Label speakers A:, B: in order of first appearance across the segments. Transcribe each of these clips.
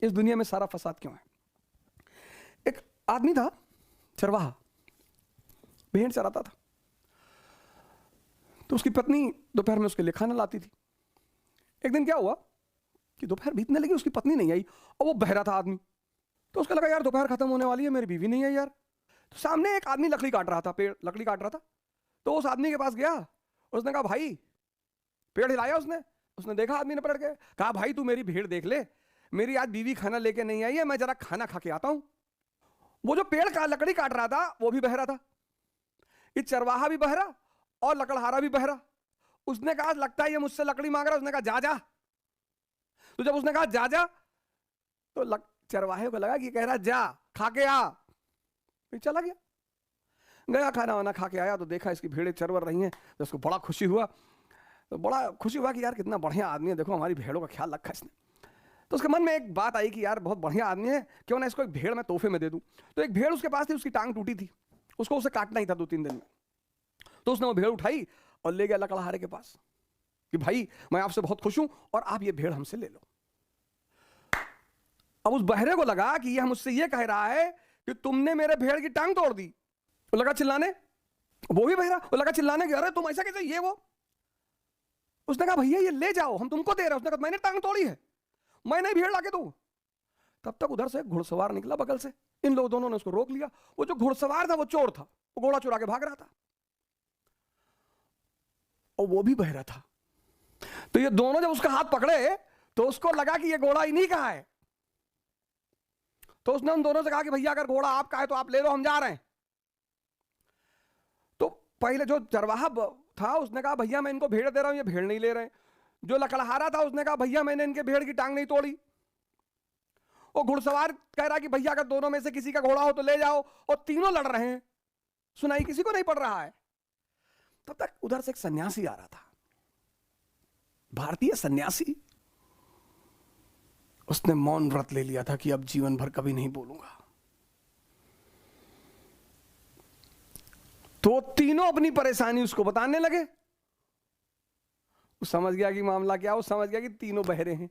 A: इस दुनिया में सारा फसाद क्यों है? एक आदमी था चरवाहा, भेड़ चराता था। तो उसकी पत्नी दोपहर में उसके लिए खाना लाती थी। एक दिन क्या हुआ कि दोपहर बीतने लगी, उसकी पत्नी नहीं आई और वो बहरा था आदमी। तो उसको लगा यार दोपहर खत्म होने वाली है, मेरी बीवी नहीं आई यार। तो सामने एक आदमी लकड़ी काट रहा था, पेड़ लकड़ी काट रहा था। तो उस आदमी के पास गया, उसने कहा भाई, पेड़ हिलाया उसने देखा आदमी ने पलट के, कहा भाई तू मेरी भेड़ देख ले, मेरी आज बीवी खाना लेके नहीं आई है, मैं जरा खाना खा के आता हूं। वो जो पेड़ का लकड़ी काट रहा था वो भी बहरा था, ये चरवाहा भी बहरा और लकड़हारा भी बहरा। उसने कहा लगता है ये मुझसे लकड़ी मांग रहा है। उसने कहा जा जा। तो जब उसने कहा जा जा तो चरवाहे को लगा कि कह रहा जा खा के आ। फिर चला गया खाना वाना खा के आया तो देखा इसकी भेड़ें चरवर रही हैं। तो उसको बड़ा खुशी हुआ, कि यार कितना बढ़िया आदमी है, देखो हमारी भेड़ों का ख्याल रखा इसने। तो उसके मन में एक बात आई कि यार बहुत बढ़िया आदमी है, क्यों ना इसको एक भेड़ मैं तोहफे में दे दूं। तो एक भेड़ उसके पास थी, उसकी टांग टूटी थी, उसको उसे काटना ही था 2-3 दिन में। तो उसने वो भेड़ उठाई और ले गया लकड़हारे के पास कि भाई मैं आपसे बहुत खुश हूं और आप ये भेड़ हमसे ले लो। अब उस बहरे को लगा कि यह मुझसे ये कह रहा है कि तुमने मेरे भेड़ की टांग तोड़ दी। वो लगा चिल्लाने, वो भी बहरा, वो लगा चिल्लाने कि अरे तुम ऐसा कैसे, ये वो। उसने कहा भैया ये ले जाओ, हम तुमको दे रहे हैं। उसने कहा मैंने टांग तोड़ी है, मैं नहीं भेड़ लाके दूं। तब तक उधर से एक घुड़सवार निकला बगल से, इन लोग दोनों ने उसको रोक लिया। वो जो घुड़सवार था वो चोर था, वो घोड़ा चुरा के भाग रहा था और वो भी बहरा था। तो ये दोनों जब उसका हाथ पकड़े तो उसको लगा कि ये घोड़ा इन्हीं का है। तो उसने उन दोनों से कहा कि भैया अगर घोड़ा आपका है तो आप ले लो, हम जा रहे हैं। तो पहले जो चरवाहा था उसने कहा भैया मैं इनको भेड़ दे रहा हूं, ये भेड़ नहीं ले रहे। जो लकड़हारा था उसने कहा भैया मैंने इनके भेड़ की टांग नहीं तोड़ी। और घुड़सवार कह रहा कि भैया अगर दोनों में से किसी का घोड़ा हो तो ले जाओ। और तीनों लड़ रहे हैं, सुनाई किसी को नहीं पड़ रहा है। तब तक उधर से एक सन्यासी आ रहा था, भारतीय सन्यासी। उसने मौन व्रत ले लिया था कि अब जीवन भर कभी नहीं बोलूंगा। तो तीनों अपनी परेशानी उसको बताने लगे। वो समझ गया कि मामला क्या, वो समझ गया कि तीनों बहरे हैं।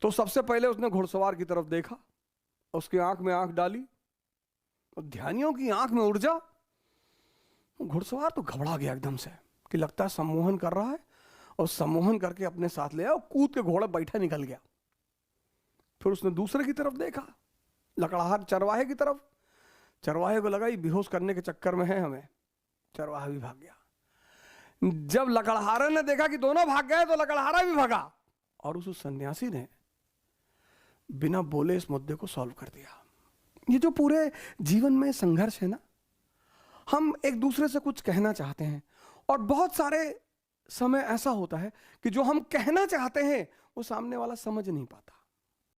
A: तो सबसे पहले उसने घुड़सवार की तरफ देखा, उसकी आंख में आंख डाली और ध्यानियों की आंख में ऊर्जा। घुड़सवार तो घबरा गया एकदम से कि लगता है सम्मोहन कर रहा है, और सम्मोहन करके अपने साथ ले आया और कूद के घोड़े बैठा निकल गया। फिर उसने दूसरे की तरफ देखा, लकड़हार चरवाहे की तरफ। चरवाहे को लगा ये बेहोश करने के चक्कर में है हमें, चरवाहा भी भाग गया। जब लकड़हारे ने देखा कि दोनों भाग गए तो लकड़हारा भी भागा, और उस सन्यासी ने बिना बोले इस मुद्दे को सॉल्व कर दिया। ये जो पूरे जीवन में संघर्ष है ना, हम एक दूसरे से कुछ कहना चाहते हैं और बहुत सारे समय ऐसा होता है कि जो हम कहना चाहते हैं वो सामने वाला समझ नहीं पाता।